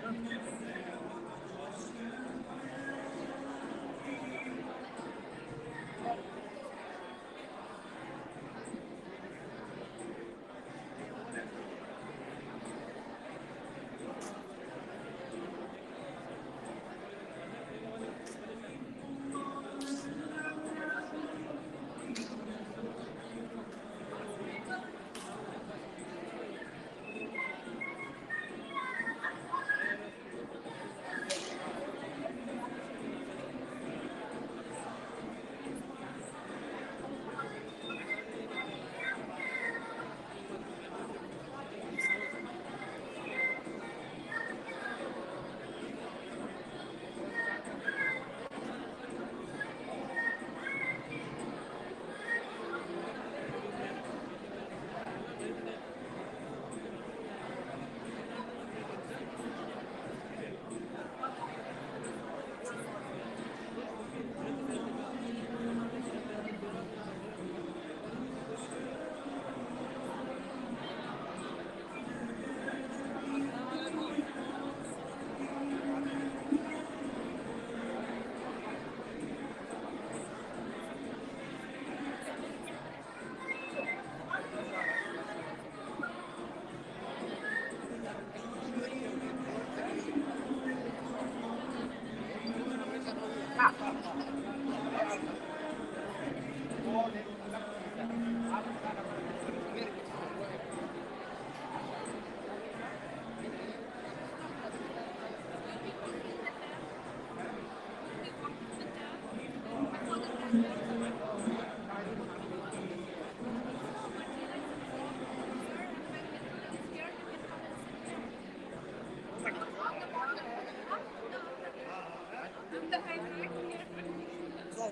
So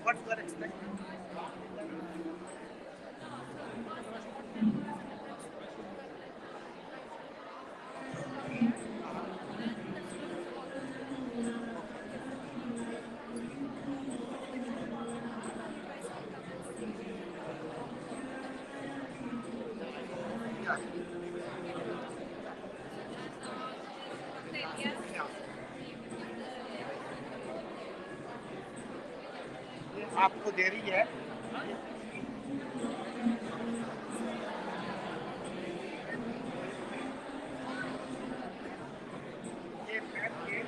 what you are expecting? आपको देरी है ये पैन के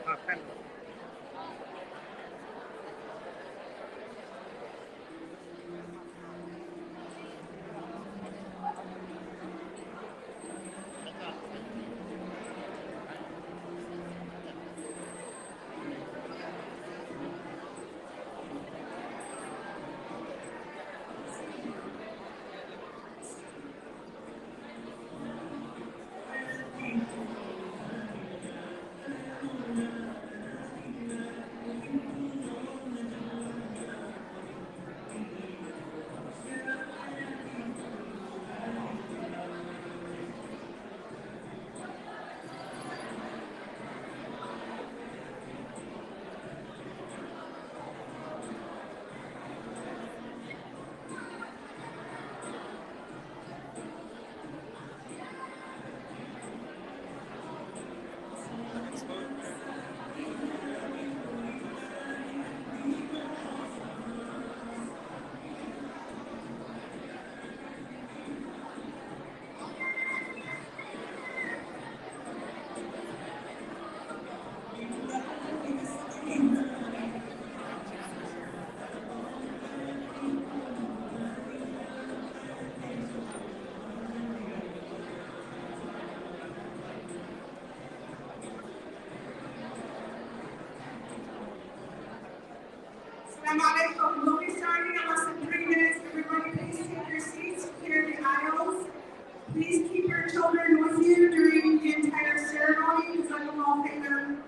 हाँ pan We'll be starting in less than 3 minutes. Everybody, please take your seats here in the aisles. Please keep your children with you during the entire ceremony because I will all pick them.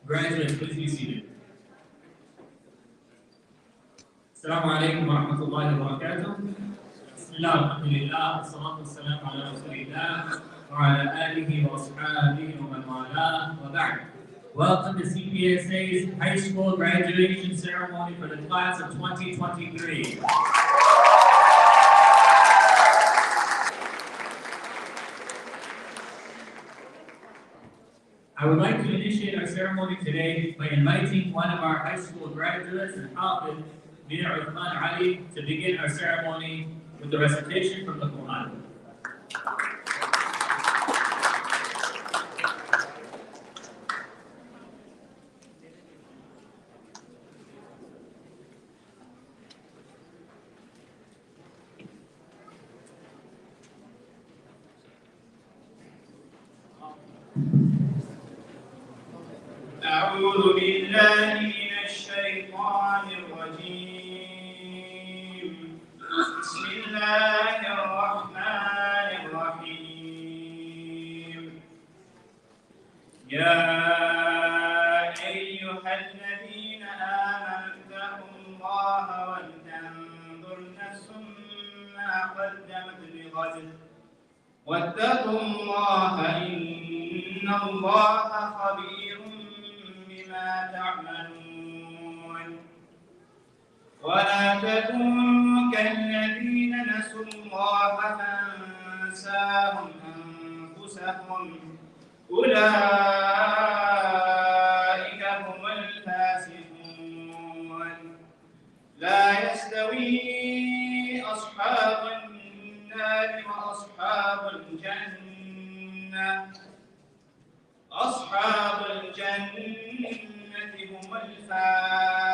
Graduates, please be seated. Assalamu alaikum wa rahmatullahi wa barakatuh. Bismillah, alhamdulillah, wassalatu wassalamu ala rasulillah wa ala alihi wa ashabihi wa man walah wa ba'd. Welcome to CPSA's high school graduation ceremony for the class of 2023. I would like to initiate our ceremony today by inviting one of our high school graduates and Hafid, Mir Uthman Ali, to begin our ceremony with the recitation from the Quran. أعوذ بالله من الشيطان الرجيم. بسم الله الرحمن الرحيم. يا أيها الذين آمنوا اتقوا الله ولتنظر نفس ما قدمت لغد واتقوا الله إن الله خبير بما تعملون. ولا تكونوا كالذين نسوا الله فأنساهم أنفسهم أولئك هم الفاسقون. لا يستوي أصحاب النار وأصحاب الجنة. أصحاب الجنة هم الفائزون.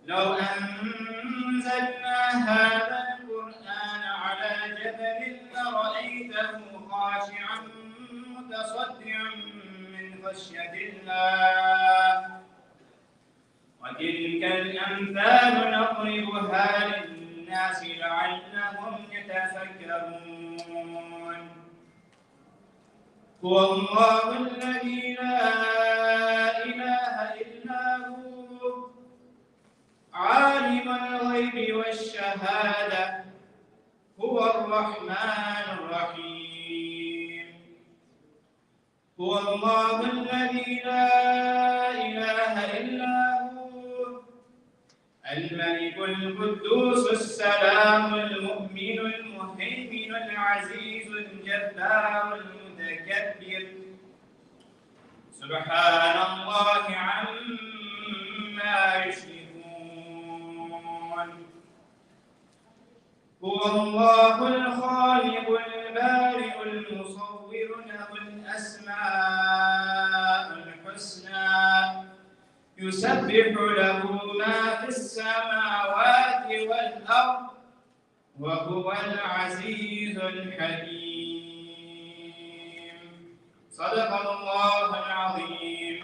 لو أنزلنا هذا القرآن على جبل لرأيته خاشعا متصدعا من خشية الله. وتلك الأمثال نضربها للناس لعلهم يتفكرون. هو الله الذي لا إله إلا هو عالم الغيب والشهادة هو الرحمن الرحيم. هو الله الذي لا إله إلا هو الملك القدوس السلام المؤمن المهيمن العزيز الجبار المتكبر. سبحان الله عما يشركون. هو الله الخالق البارئ المصور له الأسماء الحسنى يسبح له ما في السماوات والأرض وهو العزيز الحكيم. صدق الله العظيم.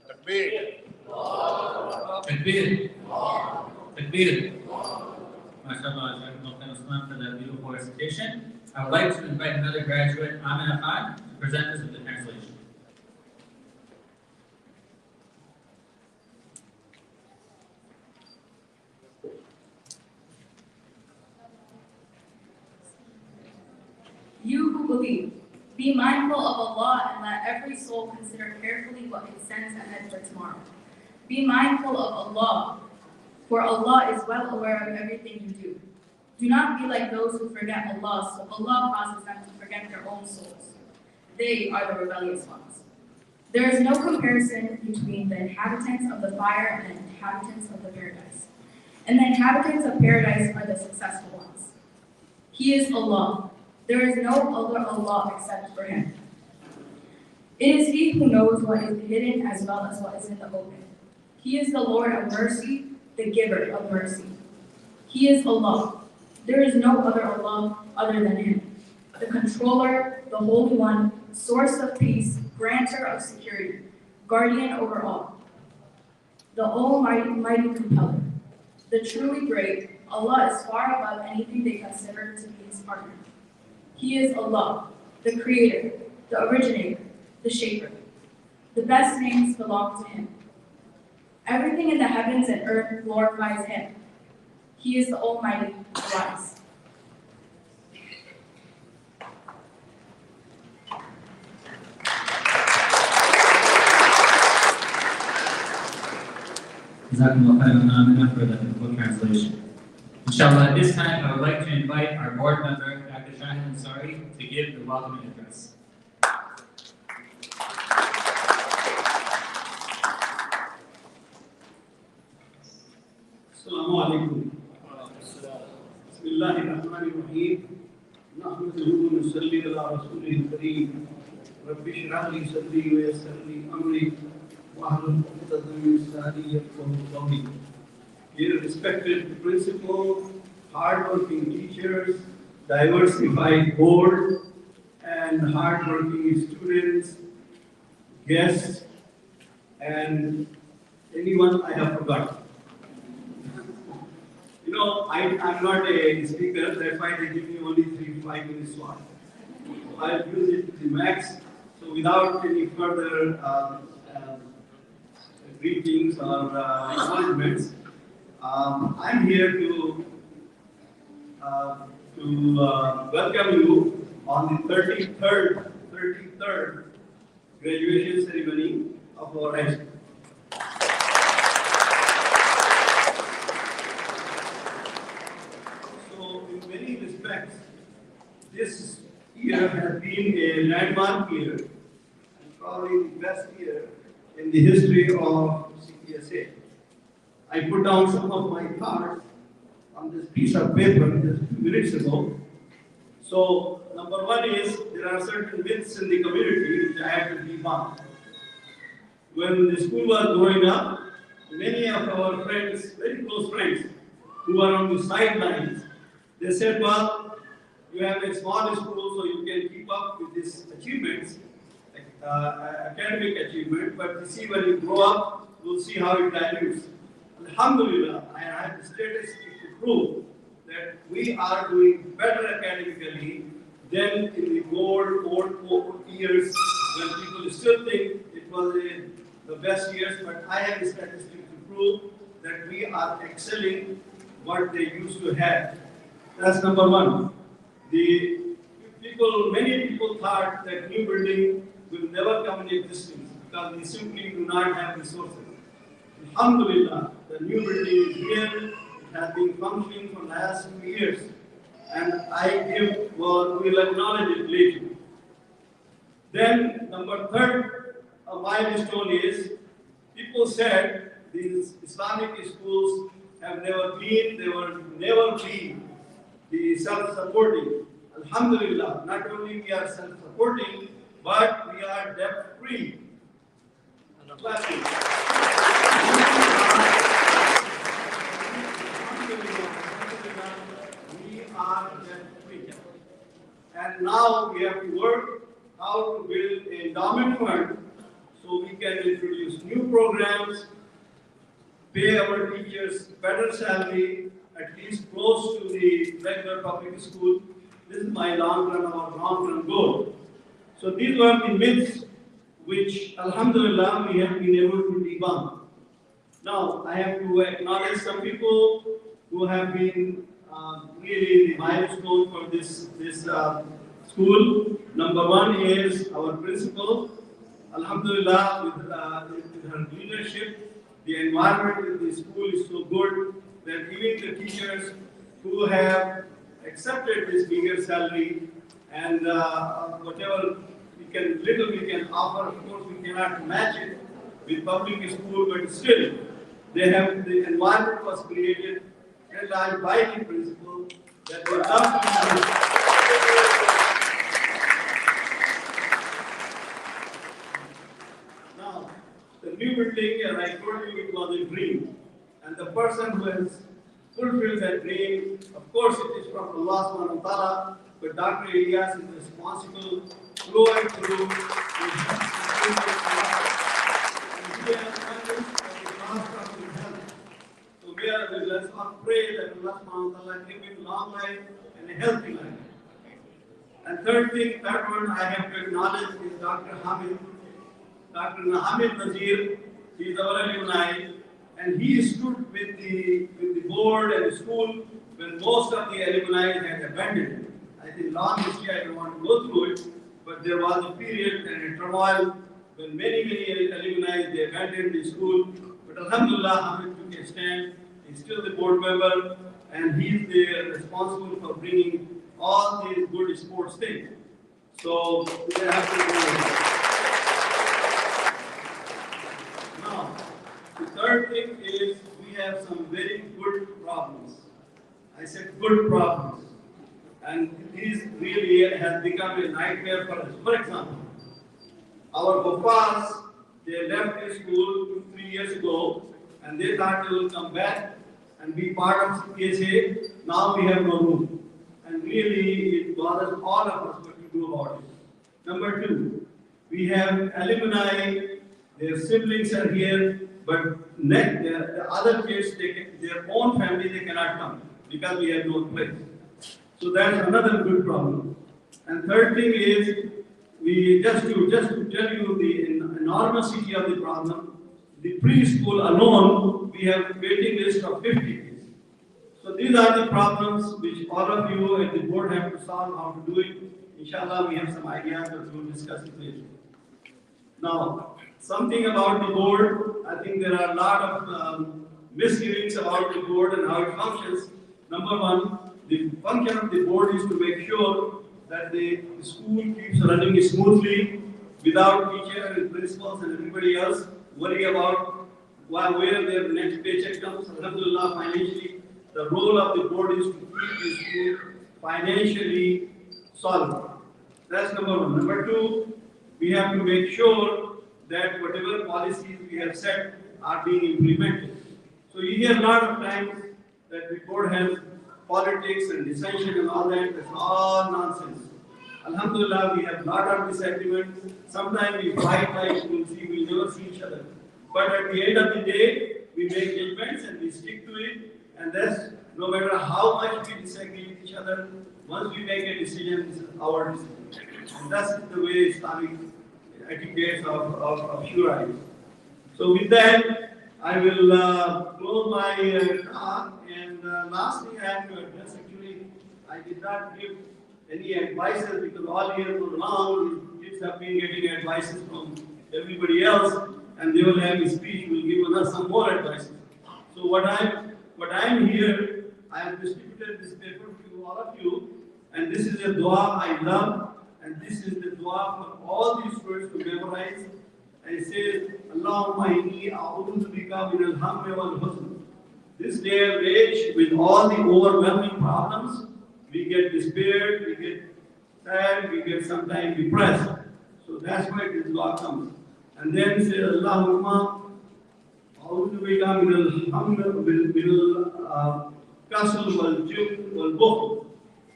تكبير. Takbir. Takbir. MashaAllah, Jazakumullah Usman for that beautiful recitation. I would like to invite another graduate, Amina Khan, to present us with the translation. You who believe, be mindful of Allah and let every soul consider carefully what it sends ahead for tomorrow. Be mindful of Allah, for Allah is well aware of everything you do. Do not be like those who forget Allah, so Allah causes them to forget their own souls. They are the rebellious ones. There is no comparison between the inhabitants of the fire and the inhabitants of the paradise. And the inhabitants of paradise are the successful ones. He is Allah. There is no other Allah except for Him. It is He who knows what is hidden as well as what is in the open. He is the Lord of mercy, the giver of mercy. He is Allah. There is no other Allah other than Him. The controller, the Holy One, source of peace, grantor of security, guardian over all. The Almighty, mighty compeller. The truly great, Allah is far above anything they consider to be His partner. He is Allah, the creator, the originator, the shaper. The best names belong to Him. Everything in the heavens and earth glorifies Him. He is the Almighty, the wise. Jazakumullah khairan Amina for the full translation. Inshallah, at this time, I would like to invite our board member, Dr. Shahid Ansari, to give the welcoming address. Assalamu alaikum. Bismillahirrahmanirrahim. Nahmaduhu wa nusalli ala rasulihil kareem. Rabbi shrah li sadri wa yassir li amri wahlul 'uqdatan min lisani yafqahu qawli. Dear respected principal, hardworking teachers, diversified board, and hardworking students, guests, and anyone I have forgotten. You know, I'm not a speaker, that's why they give me only 3-5 minutes slot. I'll use it to the max. So without any further greetings or acknowledgements, I'm here to welcome you on the 33rd graduation ceremony of our high school. So, in many respects, this year has been a landmark year, and probably the best year in the history of CPSA. I put down some of my thoughts on this piece of paper just a few minutes ago. So, number one is there are certain myths in the community which I have to debunk. When the school was growing up, many of our friends, very close friends, who were on the sidelines, they said, well, you have a small school so you can keep up with these achievements, academic achievement, but you see when you grow up, we'll see how it dilutes. Alhamdulillah, I have the statistics to prove that we are doing better academically than in the old years when people still think it was the best years, but I have the statistics to prove that we are excelling what they used to have. That's number one. Many people thought that new building will never come in existence because we simply do not have resources. Alhamdulillah, the new building is here. It has been functioning for the last 2 years. And we'll acknowledge it later. Then, number third, a milestone is, people said these Islamic schools have never been, they will never be the self-supporting. Alhamdulillah, not only we are self-supporting, but we are debt-free. so we can introduce new programs, pay our teachers better salary, at least close to the regular public school. This is my long-term goal. So these were the myths which, alhamdulillah, we have been able to debunk. Now, I have to acknowledge some people who have been really the milestone for this school. Number one is our principal. Alhamdulillah, with her leadership, the environment in the school is so good that even the teachers who have accepted this bigger salary and whatever little we can offer, of course we cannot match it with public school, but still the environment was created and by the principal that they love to do. Now, the new building, as I told you, it was a dream. And the person who has fulfilled that dream, of course it is from Allah subhanahu wa ta'ala, but Dr. Ilyas is responsible through and through. So let's all pray that Allah subhanahu wa ta'ala give him long life and a healthy life. And third one I have to acknowledge is Dr. Hamid. Dr. Hamid Nazir, he is our alumni, and he stood with the board and the school when most of the alumni had abandoned it. I think long history, I don't want to go through it, but there was a period and a turmoil when many alumni they abandoned the school. But alhamdulillah, Hamid took a stand. He's still the board member, and he's responsible for bringing all these good sports things. So we have to go. Now, the third thing is we have some very good problems. I said good problems. And this really has become a nightmare for us. For example, our Gopals, they left the school 2-3 years ago, and they thought they will come back and be part of CPSA. Now we have no room. And really, it bothers all of us what to do about it. Number two, we have alumni, their siblings are here, but the other kids, their own family, they cannot come because we have no place. So that's another good problem. And third thing is, we just to tell you the enormity of the problem, the preschool alone, we have a waiting list of 50 kids. So these are the problems which all of you at the board have to solve how to do it. Inshallah, we have some ideas that we will discuss it later. Now, something about the board, I think there are a lot of misgivings about the board and how it functions. Number one, the function of the board is to make sure that the school keeps running smoothly without teacher and principals and everybody else worry about where their next paycheck comes. Alhamdulillah, financially, the role of the board is to keep the school financially solid. That's number one. Number two, we have to make sure that whatever policies we have set are being implemented. So you hear a lot of times that the board has politics and dissension and all that. That's all nonsense. Alhamdulillah, we have a lot of disagreements. Sometimes we fight like we never see each other. But at the end of the day, we make judgments and we stick to it. And that's no matter how much we disagree with each other, once we make a decision, this is our decision. And that's the way Islamic etiquette of Shura is. So with that, I will close my talk. And last thing I have to address, actually, I did not give any advices because all year long, kids have been getting advices from everybody else, and they will have a speech, will give us some more advices. So what I'm here, I have distributed this paper to all of you, and this is a dua I love, and this is the dua for all these words to memorize. And it says, Allahumma inni a'udhu bika min al-hammi wal-huzn. This day and age, with all the overwhelming problems, we get despaired, we get sad, we get sometimes depressed. So that's why this dua comes. And then it says, Allahumma a'udhu bika min al-hammi wal-kasl wal-jubn wal-bukhl.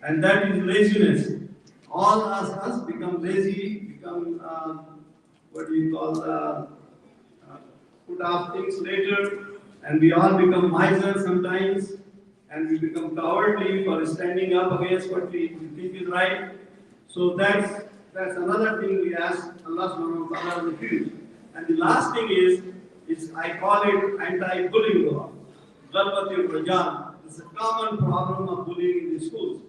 And that is laziness. All us become lazy, become put off things later, and we all become miser sometimes, and we become cowardly for standing up against what we think is right. So that's another thing we ask Allah subhanahu wa ta'ala to refuse. And the last thing is I call it anti-bullying law. Ghalbatul Rajan. It's a common problem of bullying in the schools.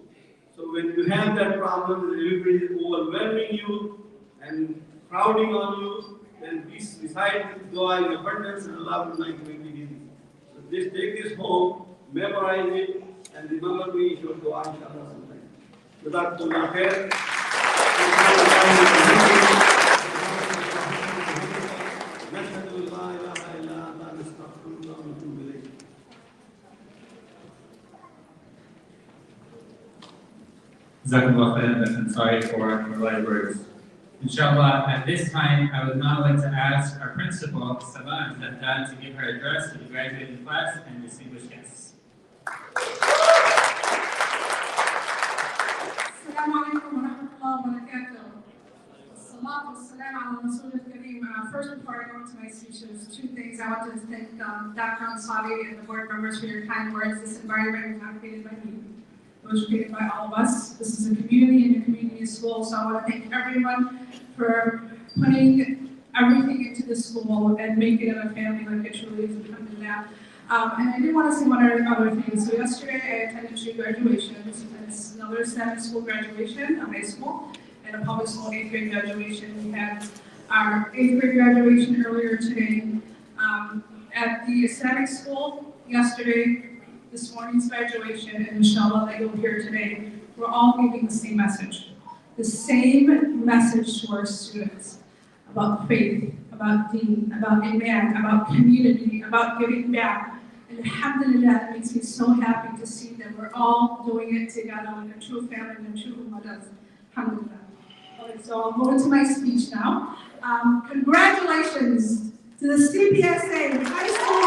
So when you have that problem, everybody is overwhelming you and crowding on you, then please decide to go in abundance and Allah will make it easy. So just take this home, memorize it, and remember me if you go on inshallah sometime. Jazakumullah khair. Jazakallah khairan, and sorry for the light words. Inshallah, at this time, I would now like to ask our principal, Sabah Al-Haddad, to give her address to the graduating class and distinguished guests. Assalamu alaikum wa rahmatullahi wa barakatuh. Salatu wassalam ala Rasul al-Kareem. First, before I go into my speech, there's two things. I want to thank Dr. Ansari and the board members for your kind words. This environment was not created by me. It was created by all of us. This is a community and a community school, so I want to thank everyone for putting everything into the school and making it a family like it truly is. Alhamdulillah. And I did want to say one other thing. So yesterday I attended two graduations. It's another STEM school graduation, a high school, and a public school 8th grade graduation. We had our 8th grade graduation earlier today. At the Islamic school yesterday, this morning's graduation, and inshallah that you'll hear today, we're all giving the same message. The same message to our students about faith, about deen, about iman, about community, about giving back. And alhamdulillah, it makes me so happy to see that we're all doing it together like a true family and a true ummah does. Alhamdulillah. Alright, so I'll go into my speech now. Congratulations to the CPSA High School.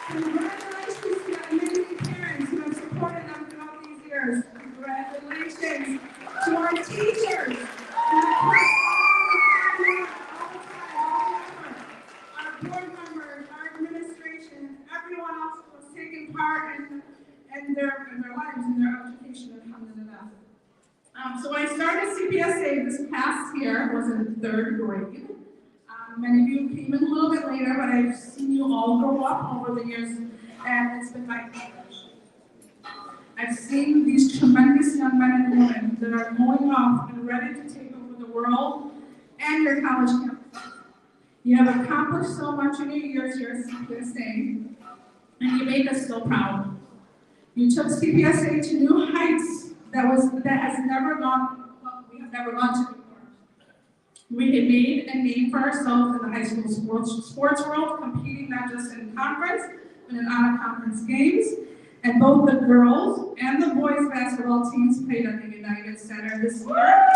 Congratulations to the amazing parents who have supported them throughout these years. Congratulations to our teachers. Our board members, our administration, everyone else who has taken part in their lives and their education, alhamdulillah. So when I started CPSA this past year, was in 3rd grade. Many of you came in a little bit later, but I've seen you all grow up over the years, and it's been my privilege. I've seen these tremendous young men and women that are going off and ready to take over the world and your college campus. You have accomplished so much in your years here at CPSA, and you make us so proud. You took CPSA to new heights that has never gone, well, we have never gone to before. We have made a name for ourselves in the high school sports world, competing not just in conference, but in out-of-conference games. And both the girls and the boys basketball teams played at the United Center this year.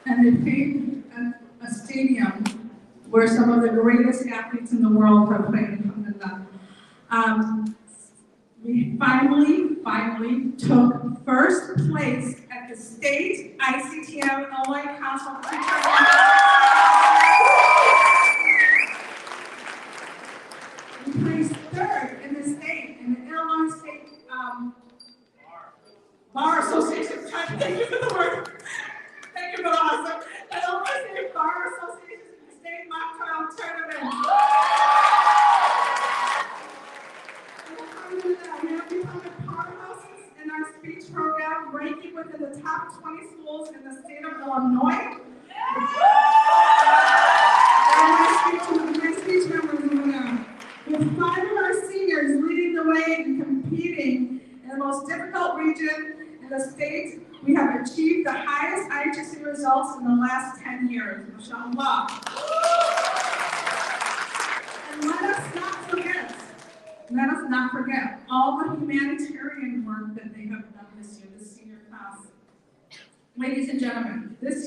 And they played at a stadium where some of the greatest athletes in the world have played. We finally took first place at the state ICTM Illinois Council of Teachers. We placed 3rd in the state, in the Illinois State Bar Association. Thank you for the word. Thank you for the awesome. The Illinois State Bar Association State Mock Trial Tournament. We have become a powerhouses in our speech program, ranking within the top 20 schools in the state of Illinois. My speech members, with 5 of our seniors leading the way and competing in the most difficult region in the state, we have achieved the highest IHSC results in the last 10 years. MashaAllah. And let us not forget all the humanitarian work that they have done this year, this senior class. Ladies and gentlemen, this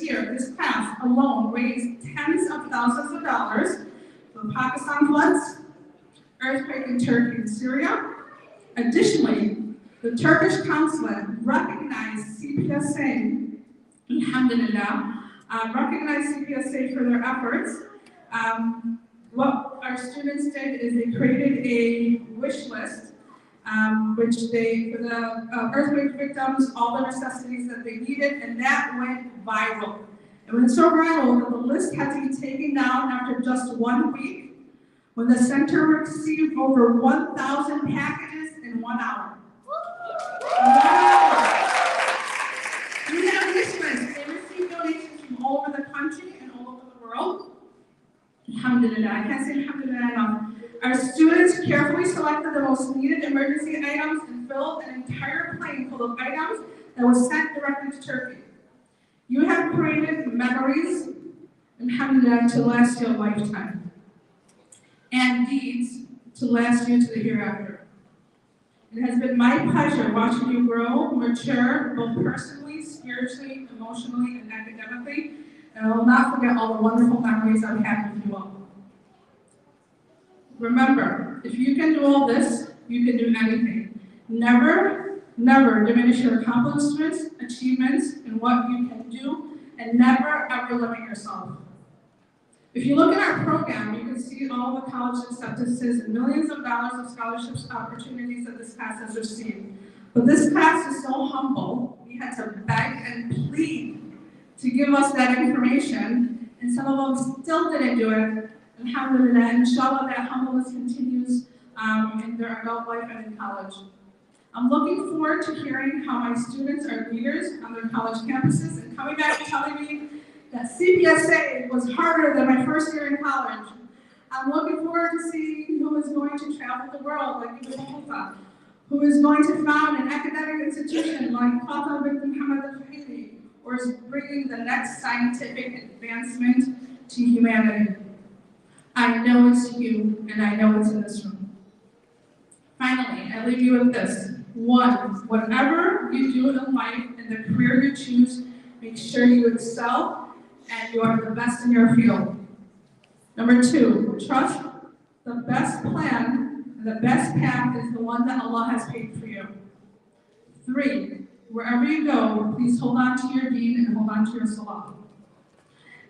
class alone raised tens of thousands of dollars for Pakistan floods, earthquake in Turkey and Syria. Additionally, The Turkish consulate recognized CPSA, alhamdulillah, recognized CPSA for their efforts. What our students did is they created a wish list, which they, for the earthquake victims, all the necessities that they needed, and that went viral. It went so viral that the list had to be taken down after just 1 week, when the center received over 1,000 packages in 1 hour. We had a wish list. They received donations from all over the country and all over the world. Alhamdulillah, I can't say alhamdulillah enough. Our students carefully selected the most needed emergency items and filled an entire plane full of items that was sent directly to Turkey. You have created memories, alhamdulillah, to last you a lifetime, and deeds to last you to the hereafter. It has been my pleasure watching you grow, mature, both personally, spiritually, emotionally, and academically, and I will not forget all the wonderful memories I've had with you all. Remember, if you can do all this, you can do anything. Never, never diminish your accomplishments, achievements, and what you can do, and never ever limit yourself. If you look at our program, you can see all the college acceptances and millions of dollars of scholarships opportunities that this class has received. But this class is so humble, we had to beg and plead to give us that information, and some of them still didn't do it. Alhamdulillah, inshallah, that humbleness continues in their adult life and in college. I'm looking forward to hearing how my students are leaders on their college campuses and coming back and telling me that CPSA was harder than my first year in college. I'm looking forward to seeing who is going to travel the world like Ibn Musa, who is going to found an academic institution like Qatar bin Muhammad al-Fahimi, or is bringing the next scientific advancement to humanity. I know it's you, and I know it's in this room. Finally, I leave you with this. 1, whatever you do in life and the career you choose, make sure you excel and you are the best in your field. Number 2, trust the best plan and the best path is the one that Allah has paid for you. 3, wherever you go, please hold on to your deen and hold on to your salah.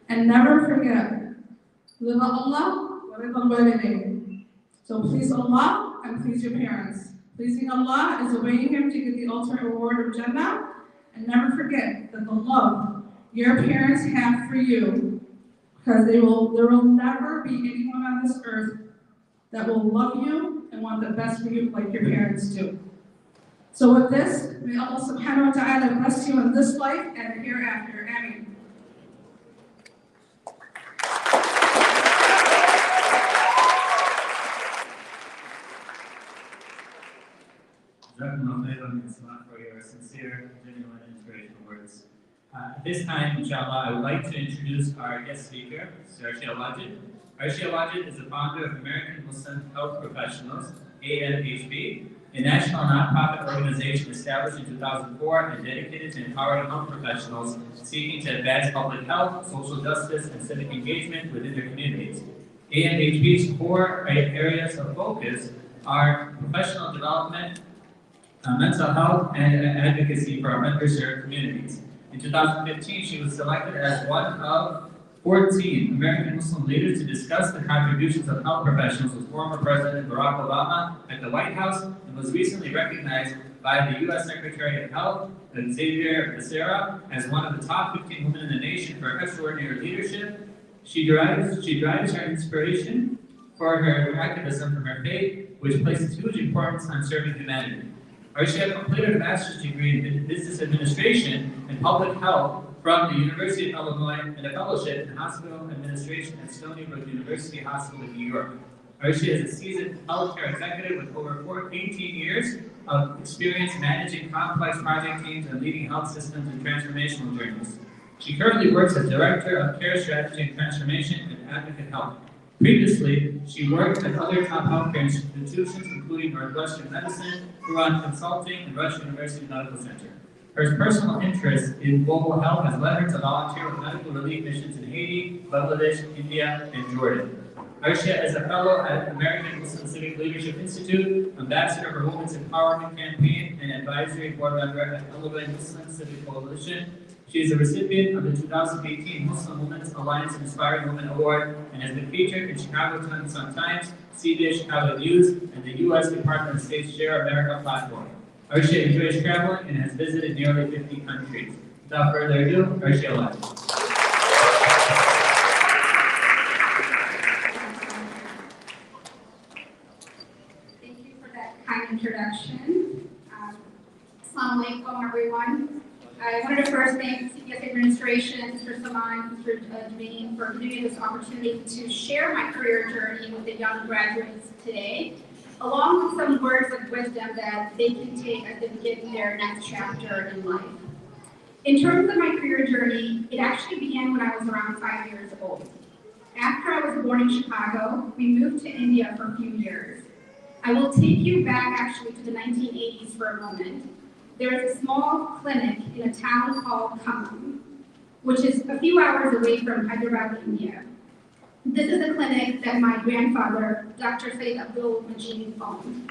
And never forget, Rida Allah wa rida al-walidayn. So please Allah and please your parents. Pleasing Allah is obeying Him to get the ultimate reward of Jannah. And never forget that the love your parents have for you, because there will never be anyone on this earth that will love you and want the best for you like your parents do. So with this, may Allah subhanahu wa ta'ala bless you in this life and hereafter. Ameen. For your sincere, genuine, and inspirational words. At this time, inshallah, I would like to introduce our guest speaker, Sir Arshia Wajid. Arshia Wajid is the founder of American Muslim Health Professionals, AMHP, a national nonprofit organization established in 2004 and dedicated to empowering health professionals seeking to advance public health, social justice, and civic engagement within their communities. AMHP's core areas of focus are professional development, mental health, and advocacy for our underserved communities. In 2015, she was selected as one of 14 American Muslim leaders to discuss the contributions of health professionals with former President Barack Obama at the White House, and was recently recognized by the U.S. Secretary of Health, Xavier Becerra, as one of the top 15 women in the nation for extraordinary leadership. She derives her inspiration for her activism from her faith, which places huge importance on serving humanity. Arshia completed a master's degree in business administration and public health from the University of Illinois and a fellowship in hospital administration at Stony Brook University Hospital in New York. Arshia is a seasoned healthcare executive with over 18 years of experience managing complex project teams and leading health systems and transformational journeys. She currently works as Director of Care Strategy and Transformation at Advocate Health. Previously, she worked at other top healthcare institutions, including Northwestern Medicine, Huron Consulting, and Rush University Medical Center. Her personal interest in global health has led her to volunteer with medical relief missions in Haiti, Bangladesh, India, and Jordan. Arsha is a fellow at American Muslim Civic Leadership Institute, ambassador for Women's Empowerment Campaign, and advisory board member at Elevate Muslim Civic Coalition. She is a recipient of the 2018 Muslim Women's Alliance of Inspiring Women Award and has been featured in Chicago Sun-Times, CBS Chicago News, and the U.S. Department of State's Share America platform. Arsha enjoys traveling and has visited nearly 50 countries. Without further ado, Arsha Live. Introduction. Assalamu alaikum, everyone. I wanted to first thank CPSA administration, Mr. Saman, Mr. Devane, for giving me this opportunity to share my career journey with the young graduates today, along with some words of wisdom that they can take as they begin their next chapter in life. In terms of my career journey, it actually began when I was around 5 years old. After I was born in Chicago, we moved to India for a few years. I will take you back actually to the 1980s for a moment. There is a small clinic in a town called Commencement, which is a few hours away from Hyderabad, India. This is a clinic that my grandfather, Dr. Sayyid Abdul Majid, owned.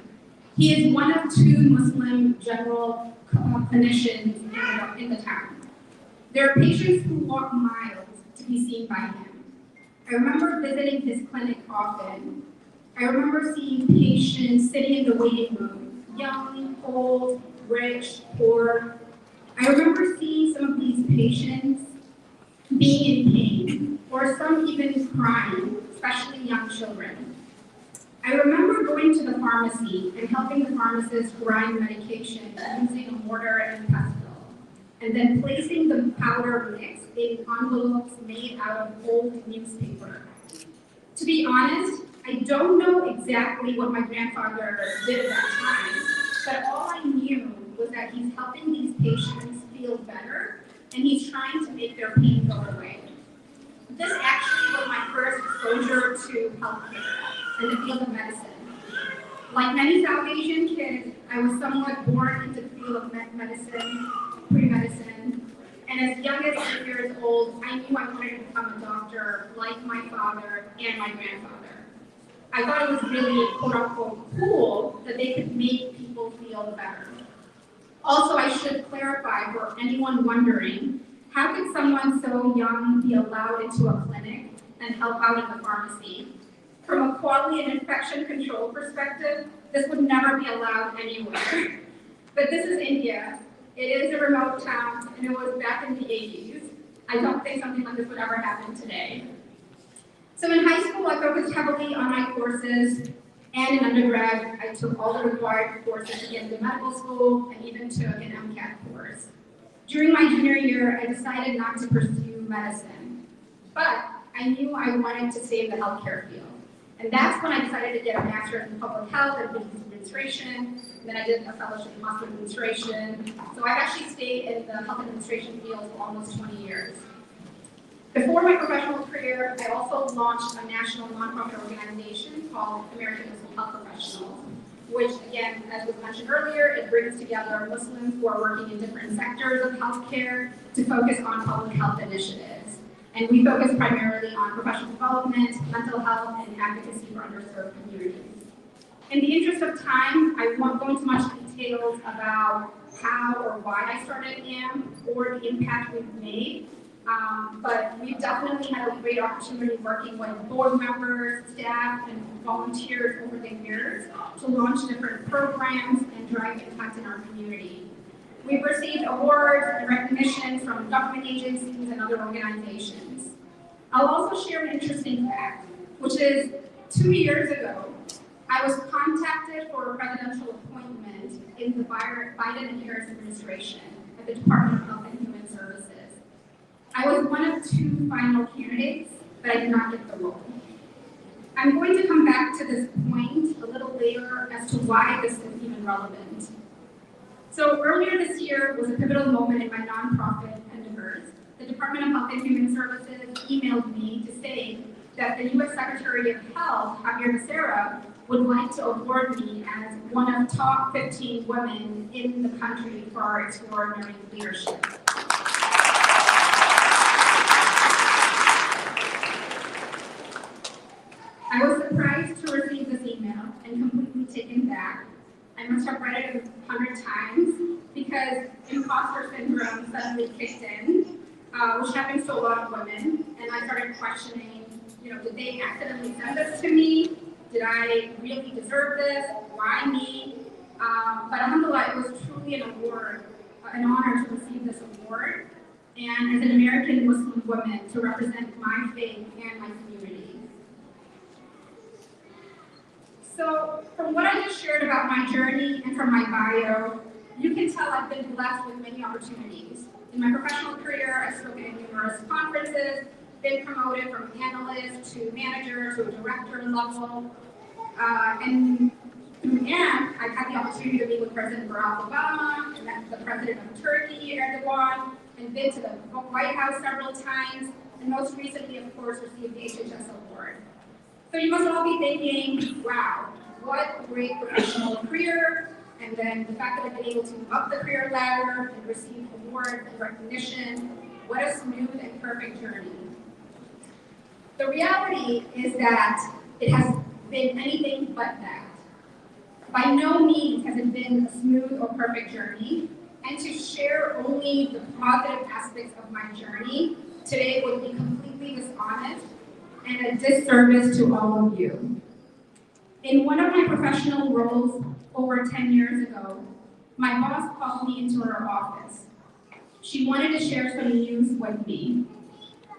He is one of 2 Muslim general clinicians in the town. There are patients who walk miles to be seen by him. I remember visiting his clinic often. I remember seeing patients sitting in the waiting room, young, old, rich, poor. I remember seeing some of these patients being in pain, or some even crying, especially young children. I remember going to the pharmacy and helping the pharmacist grind medication using a mortar and pestle, and then placing the powder mix in envelopes made out of old newspaper. To be honest, I don't know exactly what my grandfather did at that time, but all I knew was that he's helping these patients feel better, and he's trying to make their pain go away. This actually was my first exposure to healthcare and the field of medicine. Like many South Asian kids, I was somewhat born into the field of medicine, pre-medicine, and as young as 8 years old, I knew I wanted to become a doctor like my father and my grandfather. I thought it was really, quote-unquote, cool that they could make people feel better. Also, I should clarify for anyone wondering, how could someone so young be allowed into a clinic and help out in the pharmacy? From a quality and infection control perspective, this would never be allowed anywhere. But this is India. It is a remote town, and it was back in the 80s. I don't think something like this would ever happen today. So in high school, I focused heavily on my courses, and in undergrad, I took all the required courses to get into medical school, and even took an MCAT course. During my junior year, I decided not to pursue medicine, but I knew I wanted to stay in the healthcare field. And that's when I decided to get a master's in public health and business administration, and then I did a fellowship in hospital administration. So I've actually stayed in the health administration field for almost 20 years. Before my professional career, I also launched a national nonprofit organization called American Muslim Health Professionals, which, again, as was mentioned earlier, it brings together Muslims who are working in different sectors of healthcare to focus on public health initiatives. And we focus primarily on professional development, mental health, and advocacy for underserved communities. In the interest of time, I won't go into much details about how or why I started AMP or the impact we've made. But we've definitely had a great opportunity working with board members, staff, and volunteers over the years to launch different programs and drive impact in our community. We've received awards and recognition from government agencies and other organizations. I'll also share an interesting fact, which is 2 years ago, I was contacted for a presidential appointment in the Biden and Harris administration at the Department of Health and Human Services. I was one of 2 final candidates, but I did not get the role. I'm going to come back to this point a little later as to why this is even relevant. So earlier this year was a pivotal moment in my nonprofit endeavors. The Department of Health and Human Services emailed me to say that the U.S. Secretary of Health, Javier Becerra, would like to award me as one of top 15 women in the country for our extraordinary leadership. I imposter syndrome suddenly kicked in, which happens to a lot of women, and I started questioning, did they accidentally send this to me? Did I really deserve this? Why me? But alhamdulillah, it was truly an award, an honor to receive this award, and as an American Muslim woman, to represent my faith and my community. So, from what I just shared about my journey and from my bio, you can tell I've been blessed with many opportunities. In my professional career, I've spoken at numerous conferences, been promoted from analyst to manager to a director level, and through AMP, I've had the opportunity to meet with President Barack Obama, and met the President of Turkey, Erdogan, and been to the White House several times, and most recently, of course, received the HHS award. So you must all be thinking, wow, what a great professional career, and then the fact that I've been able to move up the career ladder and receive awards and recognition, what a smooth and perfect journey. The reality is that it has been anything but that. By no means has it been a smooth or perfect journey, and to share only the positive aspects of my journey today would be completely dishonest and a disservice to all of you. In one of my professional roles over 10 years ago, my boss called me into her office. She wanted to share some news with me.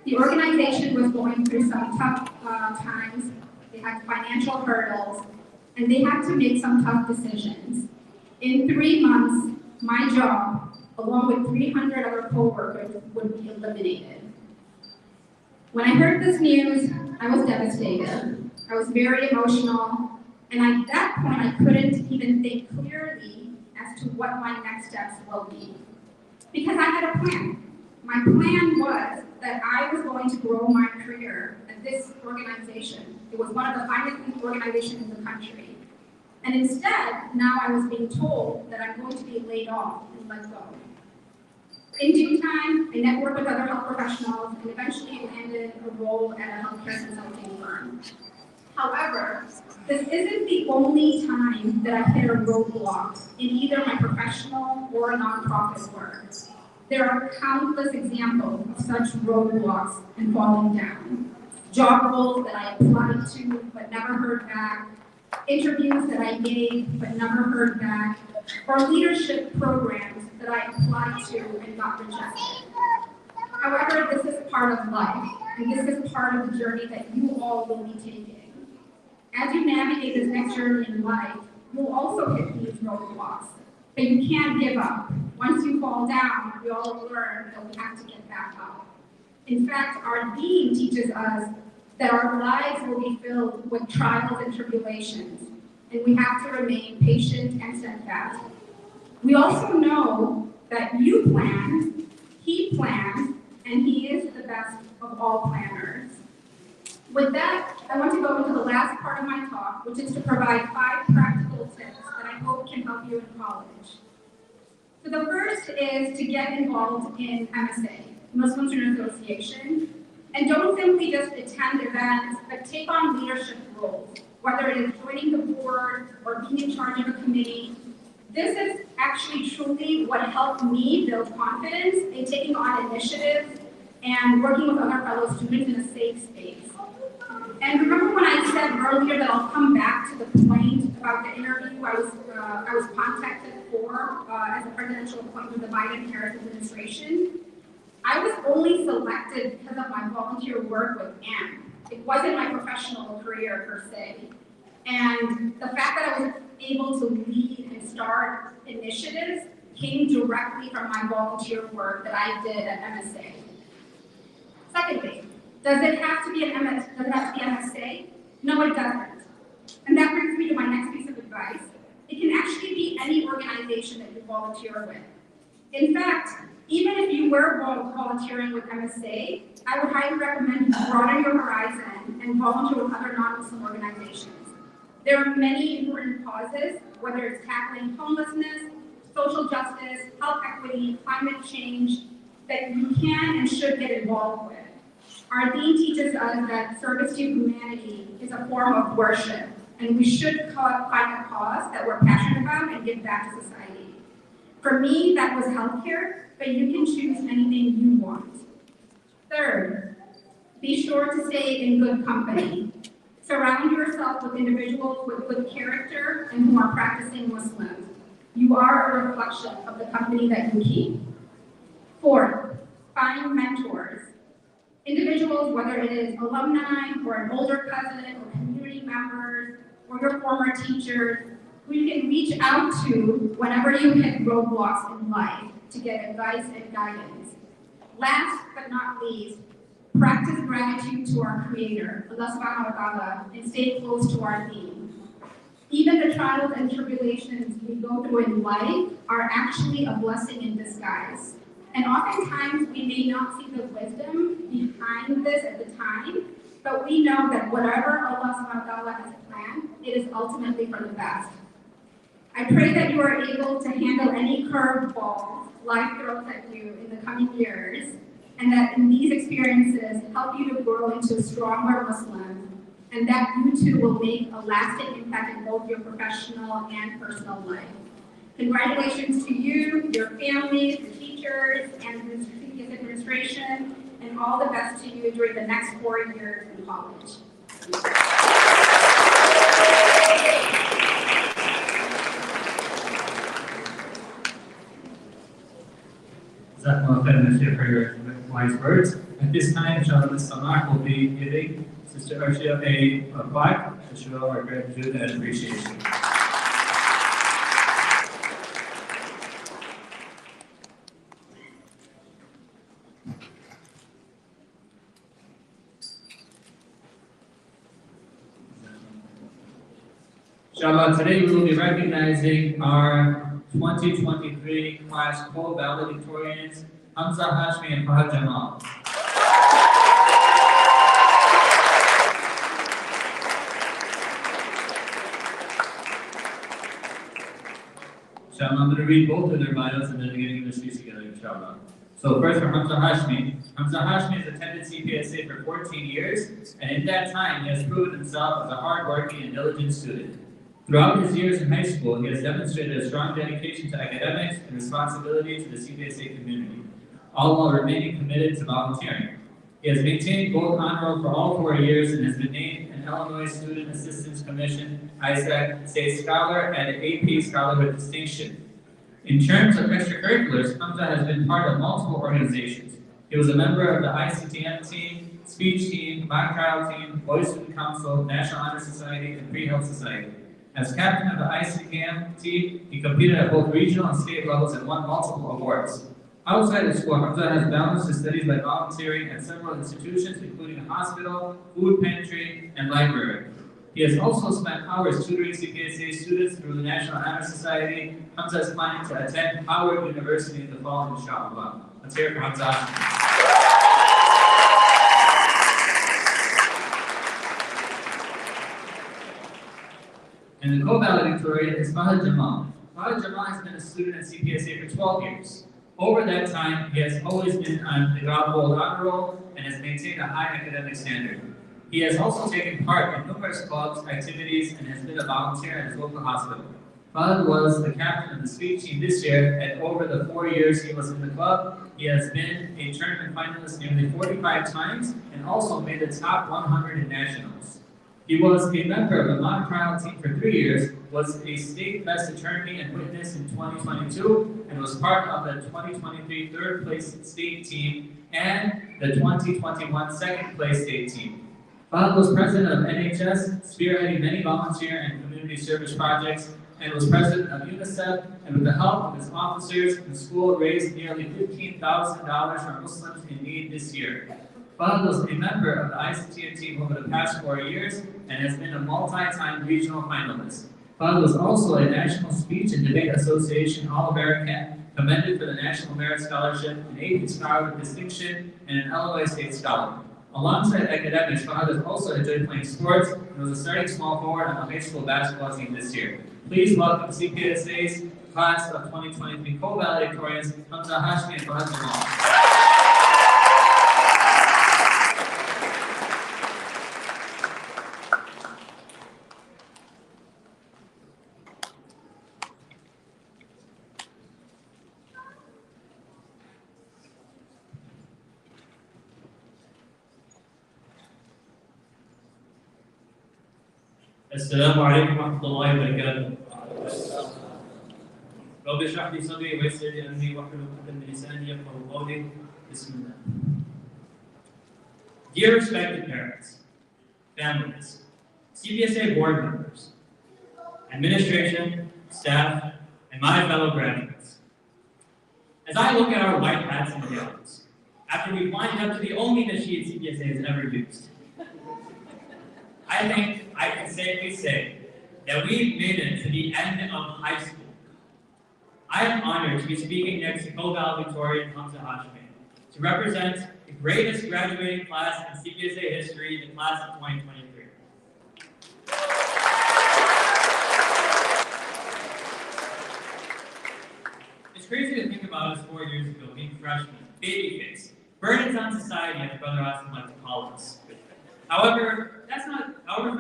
The organization was going through some tough times. They had financial hurdles, and they had to make some tough decisions. In 3 months, my job, along with 300 other co-workers, would be eliminated. When I heard this news, I was devastated. I was very emotional, and at that point, I couldn't even think clearly as to what my next steps will be. Because I had a plan. My plan was that I was going to grow my career at this organization. It was one of the finest organizations in the country. And instead, now I was being told that I'm going to be laid off and let go. In due time, I networked with other health professionals and eventually landed a role at a healthcare consulting firm. However, this isn't the only time that I've hit a roadblock in either my professional or nonprofit work. There are countless examples of such roadblocks and falling down. Job roles that I applied to but never heard back, interviews that I gave but never heard back, or leadership programs that I applied to and got rejected. However, this is part of life, and this is part of the journey that you all will be taking. As you navigate this next journey in life, you'll also hit these roadblocks, but you can't give up. Once you fall down, we all learn that we have to get back up. In fact, our theme teaches us that our lives will be filled with trials and tribulations, and we have to remain patient and steadfast. We also know that you plan, he plans, and he is the best of all planners. With that, I want to go into the last part of my talk, which is to provide 5 practical tips that I hope can help you in college. So the first is to get involved in MSA, Muslim Student Association, and don't simply just attend events, but take on leadership roles, whether it is joining the board or being in charge of a committee. This is actually truly what helped me build confidence in taking on initiatives and working with other fellow students in a safe space. And remember when I said earlier that I'll come back to the point about the interview I was contacted for as a presidential appointment with the Biden-Harris administration? I was only selected because of my volunteer work with AMP. It wasn't my professional career per se. And the fact that I was able to lead and start initiatives came directly from my volunteer work that I did at MSA. Secondly, does it have to be an MSA? No, it doesn't. And that brings me to my next piece of advice. It can actually be any organization that you volunteer with. In fact, even if you were volunteering with MSA, I would highly recommend you broaden your horizon and volunteer with other non-Muslim organizations. There are many important causes, whether it's tackling homelessness, social justice, health equity, climate change, that you can and should get involved with. Our theme teaches us that service to humanity is a form of worship, and we should find a cause that we're passionate about and give back to society. For me, that was healthcare, but you can choose anything you want. Third, be sure to stay in good company. Surround yourself with individuals with good character and who are practicing Muslims. You are a reflection of the company that you keep. Fourth, find mentors. Individuals, whether it is alumni or an older cousin or community members or your former teachers, who you can reach out to whenever you hit roadblocks in life to get advice and guidance. Last but not least, practice gratitude to our Creator, Allah subhanahu wa ta'ala, and stay close to our theme. Even the trials and tribulations we go through in life are actually a blessing in disguise. And oftentimes we may not see the wisdom behind this at the time, but we know that whatever Allah subhanahu wa ta'ala has planned, it is ultimately for the best. I pray that you are able to handle any curveballs life throws at you in the coming years, and that in these experiences help you to grow into a stronger Muslim, and that you too will make a lasting impact in both your professional and personal life. Congratulations to you, your families, the teachers, and the CPS administration, and all the best to you during the next 4 years in college. Jazakumullah khairan for your wise words. At this time, inshallah, Ms. Samar will be giving Sister Arshia a plaque to show our gratitude and appreciation. Inshallah, today we will be recognizing our 2023 class co-valedictorians, Hamza Hashmi and Fahad Jamal. Inshallah, I'm going to read both of their bios and then we're going to speak together, inshallah. So first for Hamza Hashmi. Hamza Hashmi has attended CPSA for 14 years, and in that time he has proven himself as a hard-working and diligent student. Throughout his years in high school, he has demonstrated a strong dedication to academics and responsibility to the CPSA community, all while remaining committed to volunteering. He has maintained gold honor roll for all 4 years and has been named an Illinois Student Assistance Commission ISAC State Scholar and an AP Scholar with Distinction. In terms of extracurriculars, Hamza has been part of multiple organizations. He was a member of the ICTM team, speech team, mock trial team, Boys Student Council, National Honor Society, and Pre-Health Society. As captain of the ICTM team, he competed at both regional and state levels and won multiple awards. Outside of school, Hamza has balanced his studies by volunteering at several institutions, including a hospital, food pantry, and library. He has also spent hours tutoring CPSA students through the National Honor Society. Hamza is planning to attend Howard University in the fall, inshallah. Let's hear it for Hamza. And the co-valedictorian is Fahad Jamal. Fahad Jamal has been a student at CPSA for 12 years. Over that time, he has always been on the gold honor roll and has maintained a high academic standard. He has also taken part in numerous clubs, activities, and has been a volunteer at his local hospital. Fahad was the captain of the speech team this year, and over the 4 years he was in the club, he has been a tournament finalist nearly 45 times and also made the top 100 in nationals. He was a member of the mock trial team for 3 years, was a state best attorney and witness in 2022, and was part of the 2023 third place state team and the 2021 second place state team. Fahad was president of NHS, spearheading many volunteer and community service projects, and was president of UNICEF, and with the help of his officers, the school raised nearly $15,000 for Muslims in need this year. Fahad was a member of the ICTM team over the past 4 years and has been a multi-time regional finalist. Fahad was also a National Speech and Debate Association All-American, commended for the National Merit Scholarship, an AP Scholar with Distinction, and an Illinois State Scholar. Alongside academics, Fahad has also enjoyed playing sports and was a starting small forward on the high school basketball team this year. Please welcome CPSA's class of 2023 co-valedictorians, Hamza Hashmi and Fahad Jamal. السلام عليكم ورحمة الله وبركاته. رب اشرح لي صدري ويسر لي أمري واحلل عقدة من لساني يفقهوا قولي. بسم الله. Dear respected parents, families, CPSA board members, administration, staff, and my fellow graduates. As I look at our white hats and gowns, after we've lined up to the only nasheed CPSA has ever used, I think I can safely say that we've made it to the end of high school. I am honored to be speaking next to co-valedictorian Hamza Hashmi to represent the greatest graduating class in CPSA history, the class of 2023. It's crazy to think about us 4 years ago being freshmen, baby face, burdens on society, as Brother Austin liked to call us. However,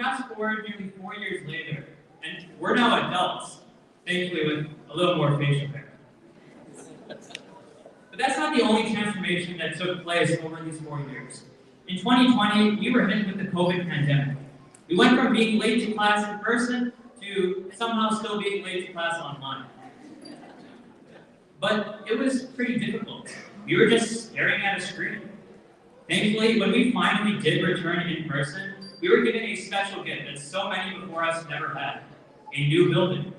fast forward nearly 4 years later, and we're now adults, thankfully with a little more facial hair. But that's not the only transformation that took place over these 4 years. In 2020, we were hit with the COVID pandemic. We went from being late to class in person to somehow still being late to class online. But it was pretty difficult. We were just staring at a screen. Thankfully, when we finally did return in person, we were given a special gift that so many before us never had, a new building.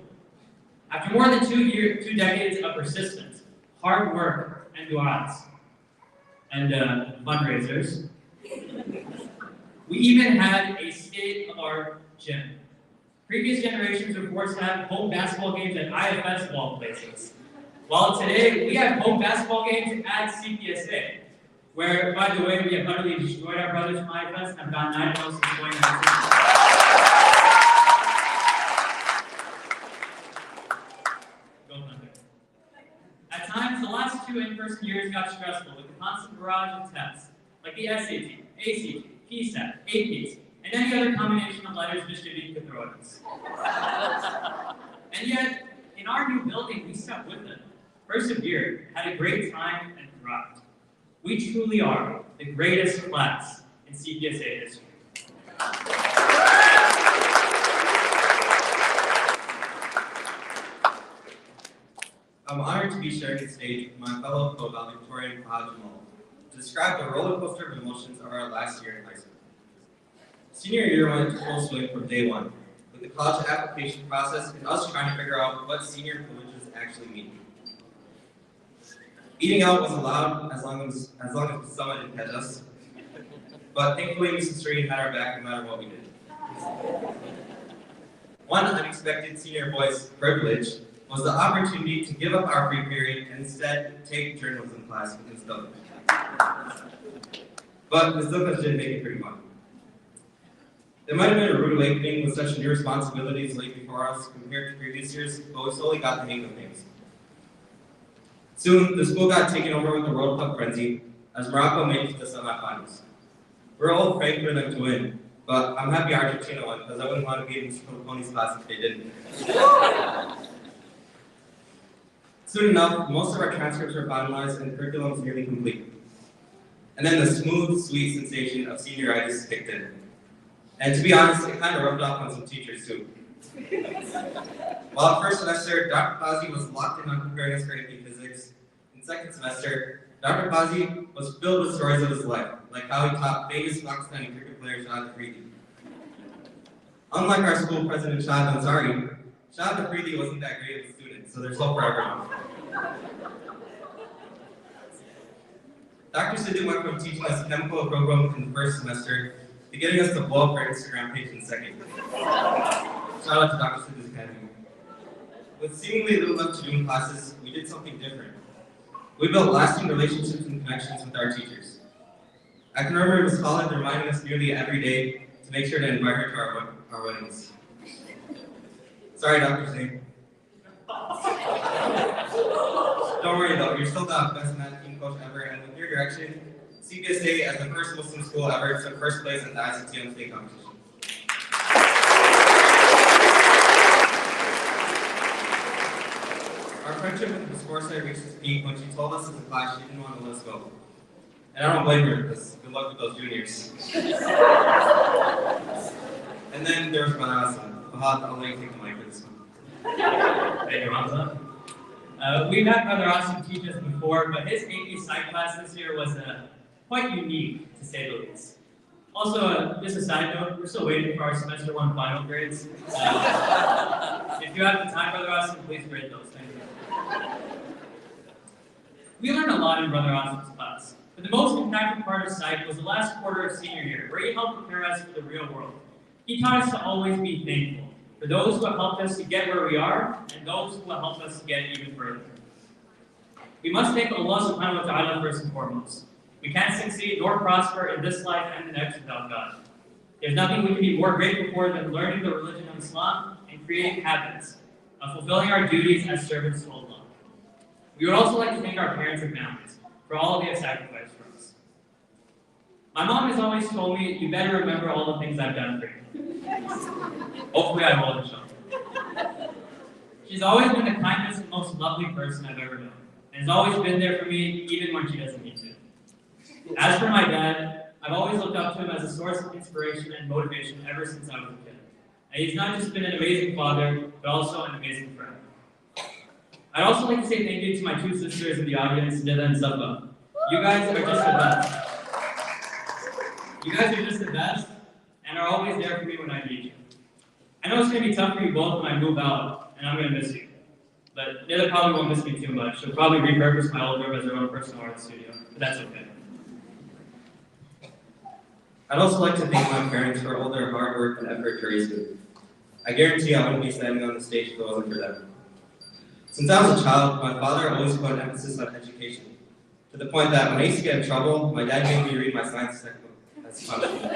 After more than 2 decades of persistence, hard work, and du'as, and fundraisers, we even had a state-of-the-art gym. Previous generations were forced to have home basketball games at IFS of all places. While today, we have home basketball games at CPSA, where, by the way, we have utterly destroyed our brothers from IFS and have gotten 9 0 since joining our team. Go Thunder. At times, the last 2 in-person years got stressful with the constant barrage of tests, like the SAT, ACT, PSAT, APs, and any other combination of letters Mr. D could throw at us. And yet, in our new building, we stuck with it, persevered, had a great time, and thrived. We truly are the greatest class in CPSA history. I'm honored to be sharing the stage with my fellow co-valedictorian to describe the roller coaster of emotions of our last year in high school. Senior year went into full swing from day one, with the college application process and us trying to figure out what senior privileges actually mean. Eating out was allowed as long as someone didn't catch us, but thankfully Mrs. Serene had our back no matter what we did. One unexpected senior boy's privilege was the opportunity to give up our free period and instead take journalism class with Ms. Douglas. But Ms. Douglas didn't make it pretty fun. There might have been a rude awakening with such new responsibilities laid before us compared to previous years, but we slowly got the hang of things. Soon, the school got taken over with the World Cup frenzy as Morocco made it to the semifinals. We're all praying for them to win, but I'm happy Argentina won because I wouldn't want to be in Mr. Pony's class if they didn't. Soon enough, most of our transcripts were finalized and the curriculum was nearly complete. And then the smooth, sweet sensation of senioritis kicked in. And to be honest, it kind of rubbed off on some teachers too. While first semester, Dr. Pazzi was locked in on comparing us for AP Physics. In second semester, Dr. Pazzi was filled with stories of his life, like how he taught famous Pakistani cricket player Shahid Afridi. Unlike our school president Shahid Ansari, Shahid Afridi wasn't that great of a student, so there's hope for everyone. Dr. Sidhu went from teaching us chemical program in the first semester to getting us to blow up our Instagram page in second. Shout out to Dr. Sidhu's Academy. With seemingly little left to do in classes, we did something different. We built lasting relationships and connections with our teachers. I can remember Ms. Collins reminding us nearly every day to make sure to invite her to our weddings. Sorry, Dr. Singh. Don't worry though, you're still the best math team coach ever, and with your direction, CPSA, as the first Muslim school ever, took first place in the ICTM state competition. Our friendship with Ms. Forsyth reached its peak when she told us as a class she didn't want to let us go. And I don't blame her, because good luck with those juniors. And And then there's Brother Hassan. Fahad, I'll let you take the mic for this one. Thank you, Hamza. We've had Brother Austin teach us before, but his AP Psych class this year was quite unique, to say the least. Also, just a side note, we're still waiting for our semester 1 final grades. If you have the time, Brother Austin, please grade those. Thank you. We learned a lot in Brother Austin's class, but the most impactful part of Psych was the last quarter of senior year, where he helped prepare us for the real world. He taught us to always be thankful for those who have helped us to get where we are, and those who have helped us to get even further. We must thank Allah subhanahu wa ta'ala first and foremost. We can't succeed nor prosper in this life and the next without God. There's nothing we can be more grateful for than learning the religion of Islam and creating habits of fulfilling our duties as servants to Allah. We would also like to thank our parents and families for all they have sacrificed for us. My mom has always told me, you better remember all the things I've done for you. Hopefully I will, inshallah. She's always been the kindest and most lovely person I've ever known, and has always been there for me even when she doesn't need to. As for my dad, I've always looked up to him as a source of inspiration and motivation ever since I was a kid. And he's not just been an amazing father, but also an amazing friend. I'd also like to say thank you to my 2 sisters in the audience, Nida and Sabah. You guys are just the best. You guys are just the best, and are always there for me when I need you. I know it's going to be tough for you both when I move out, and I'm going to miss you. But Nida probably won't miss me too much. She'll probably repurpose my old room as her own personal art studio, but that's okay. I'd also like to thank my parents for all their hard work and effort to raise me. I guarantee I wouldn't be standing on the stage if it wasn't for them. Since I was a child, my father always put an emphasis on education, to the point that when I used to get in trouble, my dad made me read my science textbook as punishment.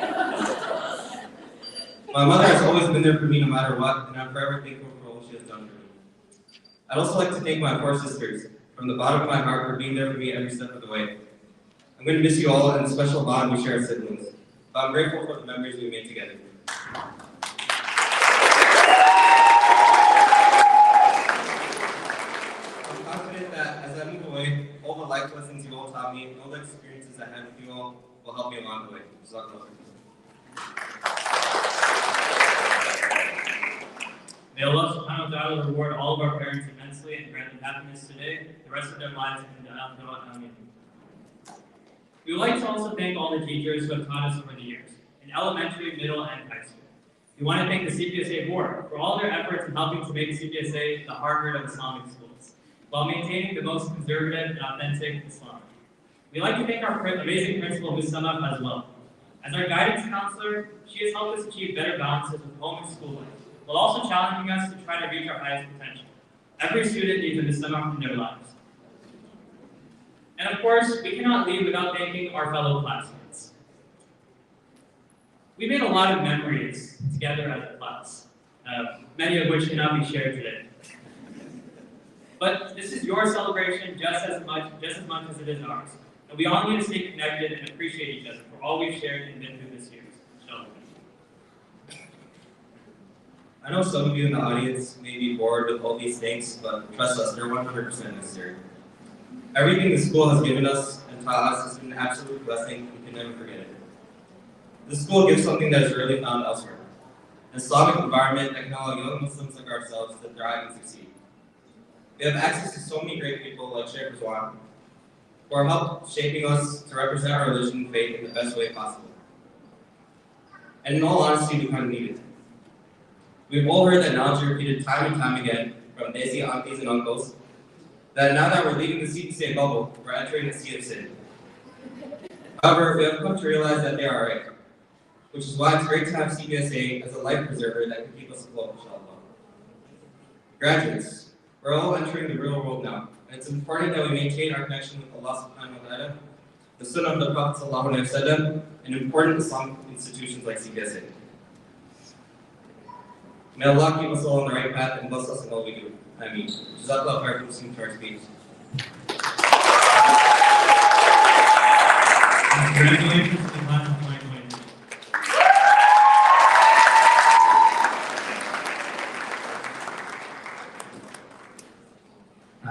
My mother has always been there for me no matter what, and I'm forever thankful for all she has done for me. I'd also like to thank my 4 sisters from the bottom of my heart for being there for me every step of the way. I'm going to miss you all and the special bond we share as siblings, but I'm grateful for the memories we made together. I'm confident that as I move away, all the life lessons you all taught me and all the experiences I had with you all will help me along the way. Jazakallah. May Allah subhanahu wa ta'ala reward all of our parents immensely and grant them happiness today, the rest of their lives, and Amin. We would like to also thank all the teachers who have taught us over the years, in elementary, middle, and high school. We want to thank the CPSA board for all their efforts in helping to make CPSA the Harvard of Islamic schools, while maintaining the most conservative and authentic Islam. We'd like to thank our amazing principal, Ms. Samaf, as well. As our guidance counselor, she has helped us achieve better balances with home and school life, while also challenging us to try to reach our highest potential. Every student needs a Ms. Samaf in their lives. And of course, we cannot leave without thanking our fellow classmates. We made a lot of memories together as a class, many of which cannot be shared today. But this is your celebration just as much as it is ours. And we all need to stay connected and appreciate each other for all we've shared and been through this year. I know some of you in the audience may be bored with all these things, but trust us, they're 100% necessary. Everything the school has given us and taught us has been an absolute blessing. We can never forget it. The school gives something that is rarely found elsewhere: an Islamic environment that can allow young Muslims like ourselves to thrive and succeed. We have access to so many great people like Sheikh Rizwan, who are helped shaping us to represent our religion and faith in the best way possible. And in all honesty, we kind of need it. We've all heard that analogy repeated time and time again from Desi aunties and uncles, that now that we're leaving the CPSA bubble, we're entering the sea of sin. However, we have come to realize that they are right, which is why it's great to have CPSA as a life preserver that can keep us afloat, inshallah. Graduates, we're all entering the real world now, and it's important that we maintain our connection with Allah subhanahu wa ta'ala, the Sunnah of the Prophet sallallahu alaihi wasallam, and important Islamic institutions like CPSA. May Allah keep us all on the right path and bless us in all we do. Ameen. Jazakallah khair for listening to our speech. Congratulations to the class of 2020.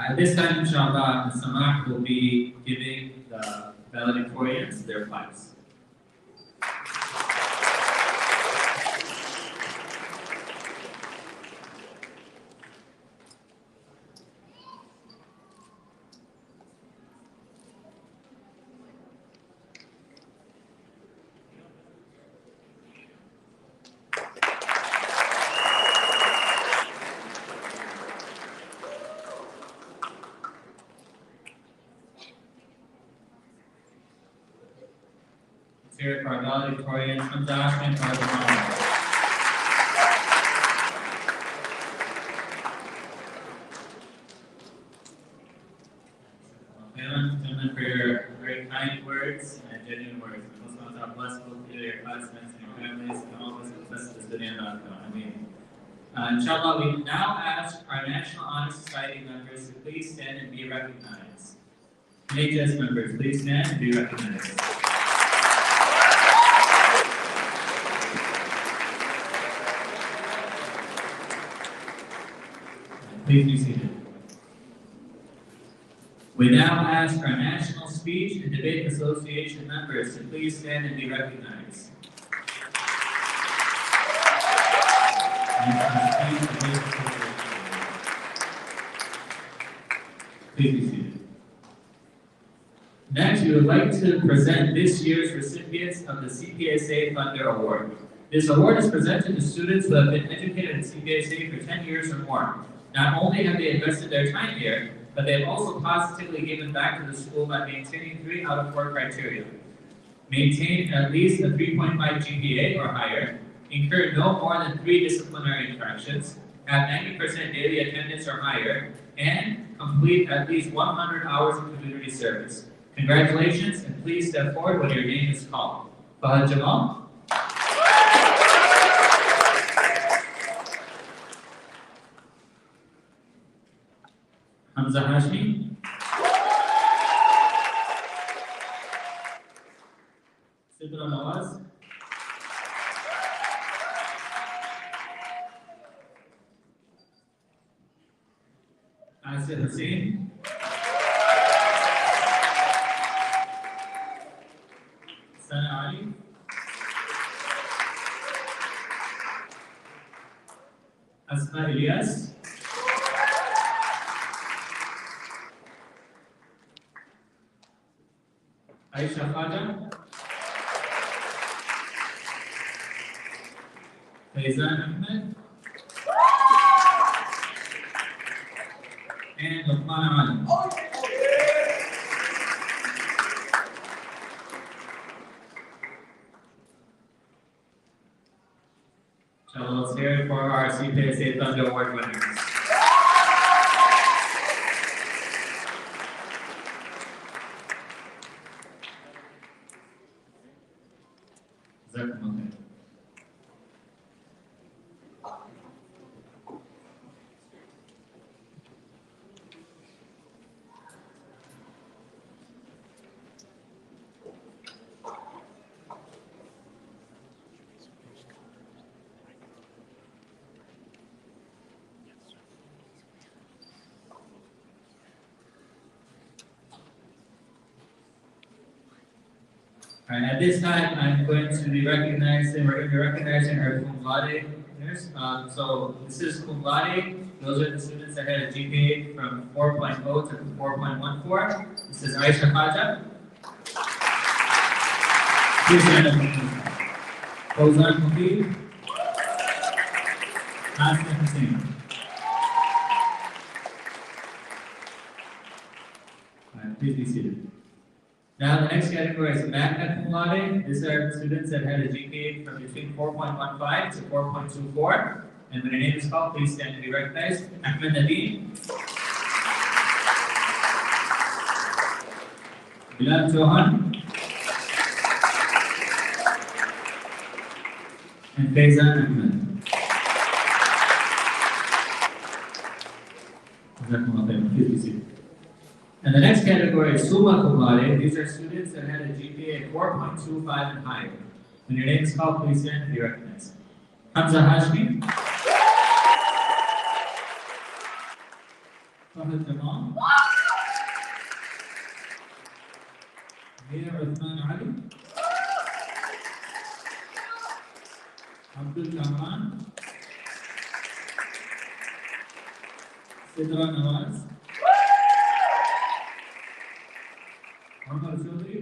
At this time, inshallah, Ms. Samah will be giving the valedictorians their flags. hear it for our valedictorian, Hamza Ashman, for our diplomas. Gentlemen, for your very kind words and genuine words. Allah bless both of you, your classmates, and your families, and all of us with the best of this dunya and akhirah. Ameen. Inshallah, we now ask our National Honor Society members to please stand and be recognized. NHS members, please stand and be recognized. Please be seated. We now ask our National Speech and Debate Association members to please stand and be recognized. Please be seated. Next, we would like to present this year's recipients of the CPSA Thunder Award. This award is presented to students who have been educated in CPSA for 10 years or more. Not only have they invested their time here, but they have also positively given back to the school by maintaining 3 out of 4 criteria. Maintain at least a 3.5 GPA or higher, incur no more than 3 disciplinary infractions, have 90% daily attendance or higher, and complete at least 100 hours of community service. Congratulations, and please step forward when your name is called. Fahad Jamal. Hamza Hashmi. Sidra Nawaz. Asir Hussain. Sana Ali. Asma Ilyas. Aisha Khaja. Faizan Ahmed. And Luqman Ali. So let's hear it for our CPSA Thunder Award winners. Alright, at this time, I'm going to be recognizing, we're going to be recognizing our cum laude winners. So this is cum laude. Those are the students that had a GPA from 4.0 to 4.14. This is Aisha Khaja. Please stand up. Fauzan Mufid. Asma Hussain. Alright, please be seated. Now, the next category is magna cum laude. These are students that had a GPA from between 4.15 to 4.24. And when your name is called, please stand to be recognized. Ahmed Nadeem. Bilal Chauhan. And Faizan Ahmed. Please be seated. And the next category is summa cum laude. These are students that had a GPA of 4.25 and higher. When your name is called, please stand and be recognized. Hamza Hashmi. Fahad Jamal. Mir Uthman Ali. Abdul Kamran. Sidra Nawaz. Omar Chaudhary,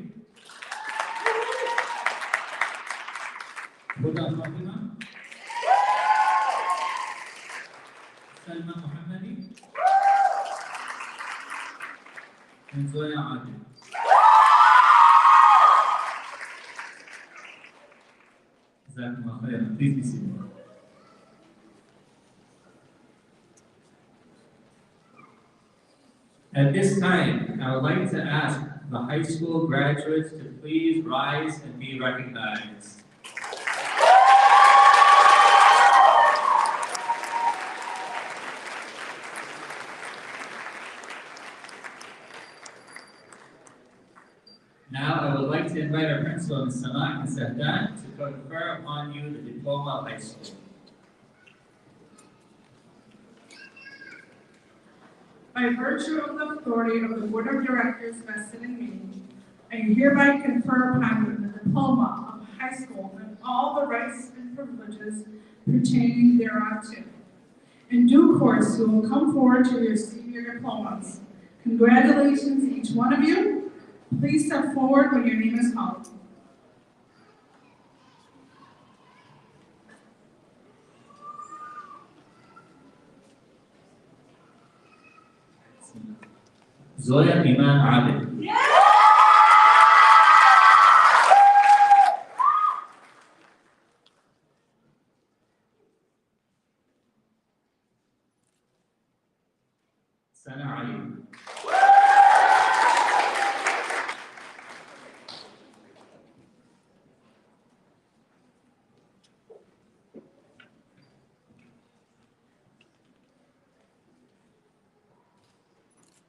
Huda Fatima, Salma Mohammadi, and Zoya Adil. Jazakumullah khairan. Please be seated. At this time, I would like to ask the high school graduates to please rise and be recognized. Now, I would like to invite our principal, Ms. Samak Sahdan, to confer upon you the diploma of high school. By virtue of the authority of the Board of Directors vested in me, I hereby confer upon you the diploma of high school and all the rights and privileges pertaining thereunto. In due course, you will come forward to receive your diplomas. Congratulations, each one of you. Please step forward when your name is called. Zoya Iman Abid. Sana Ali.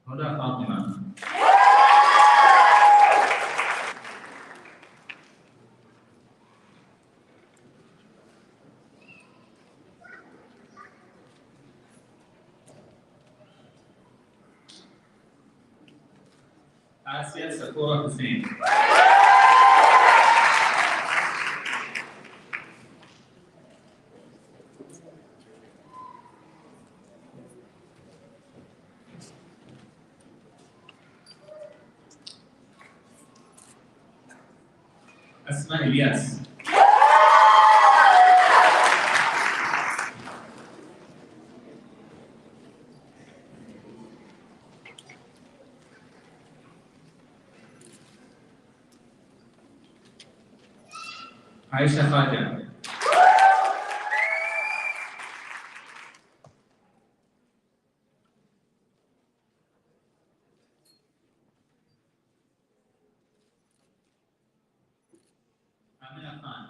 Huda Fatima. Asya Sakura Hussain. Asma Ilyas. Aisha Khaja. Amina Khan.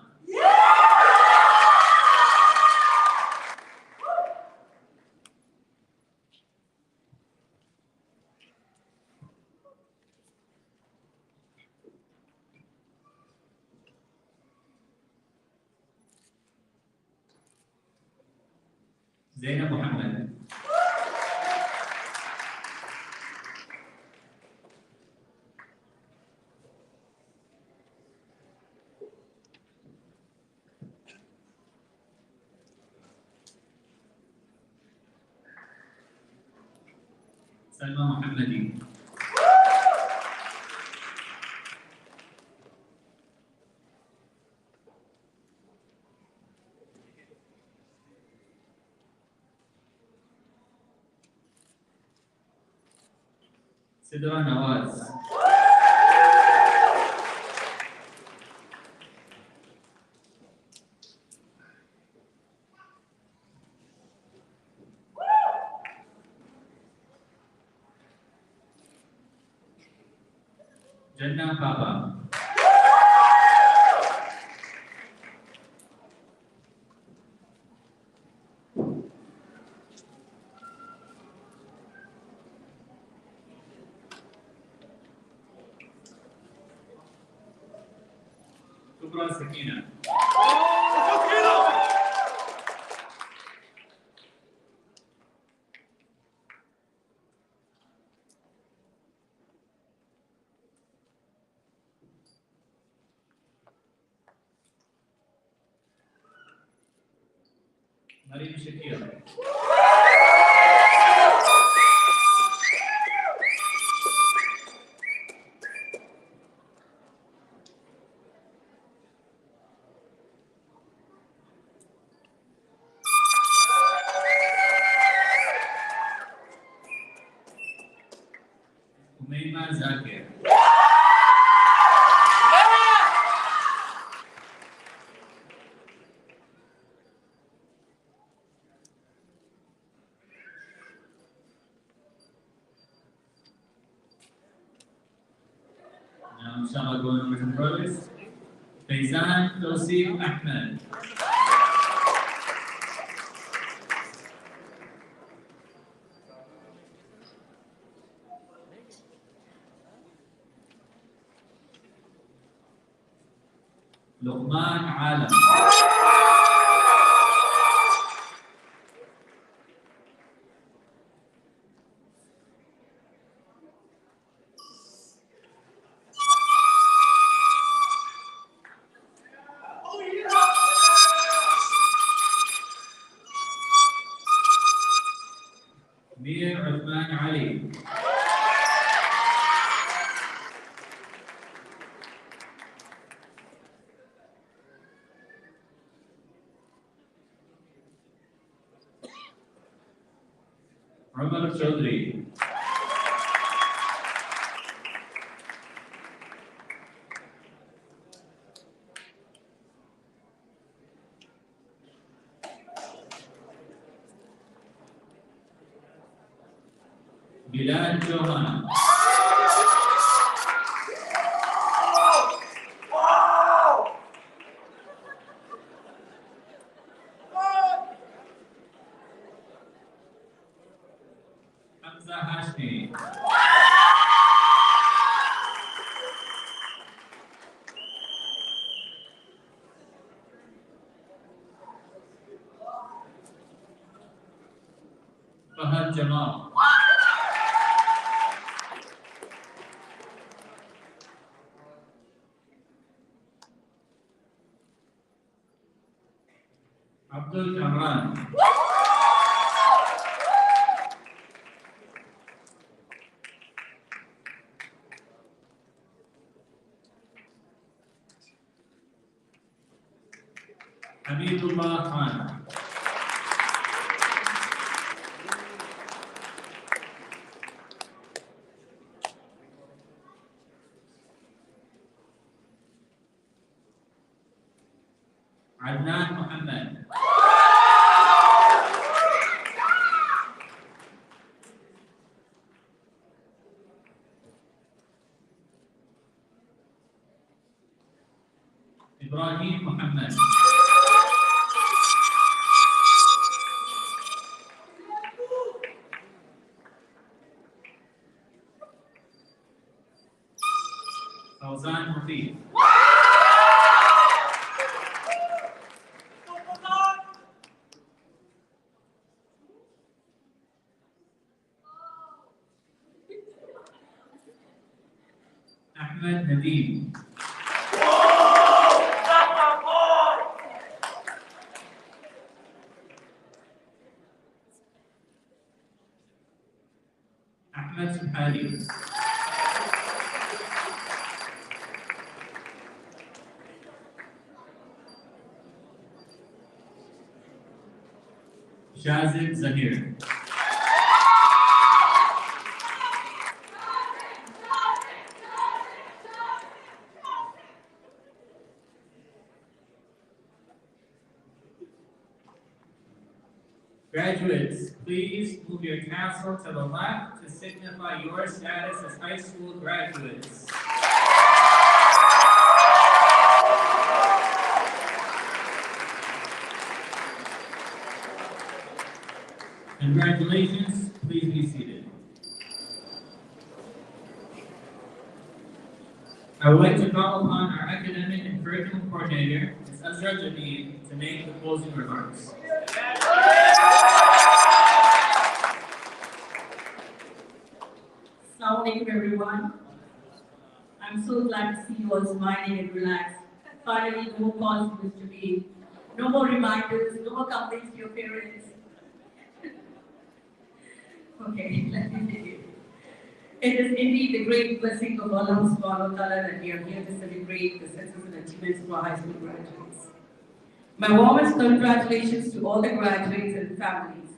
Zainab Muhammad. Salma Muhammadi. Sidra Nawaz. Jannah Papa. Kubra Sakina. Marim Shakir. Umayma Zakir. other board members and brothers. Faizan Tosif Ahmed. Luqman Alam. Mir Uthman Ali. Umar Chaudhry. Bilal Johan. Hamza Hashmi. Fahad Jamal. Abdul Kamran. Hamidullah Khan. Adnan Muhammad. Ibrahim Muhammad. Fauzan Mufid. Ahmed Nadeem. Ahmed Subhali. Shazib Zahir. Graduates, please move your tassel to the left to signify your status as high school graduates. Congratulations, please be seated. I would like to call upon our academic and curriculum coordinator, Ms. Azra Jameen, to make the closing remarks. Assalamu alaikum everyone. I'm so glad to see you all smiling and relaxed. Finally, no more calls for Mr. B. No more reminders, no more complaints to your parents. Okay, let me begin. It is indeed the great blessing of Allah subhanahu wa ta'ala that we are here to celebrate the success and achievements of our high school graduates. My warmest congratulations to all the graduates and families.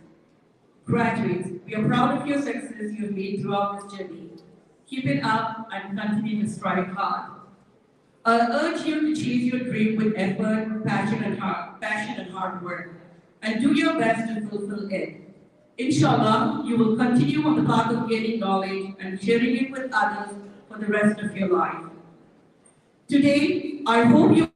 Graduates, we are proud of your success you have made throughout this journey. Keep it up and continue to strive hard. I'll urge you to chase your dream with effort, passion and hard work, and do your best to fulfill it. Inshallah, you will continue on the path of gaining knowledge and sharing it with others for the rest of your life. Today, I hope you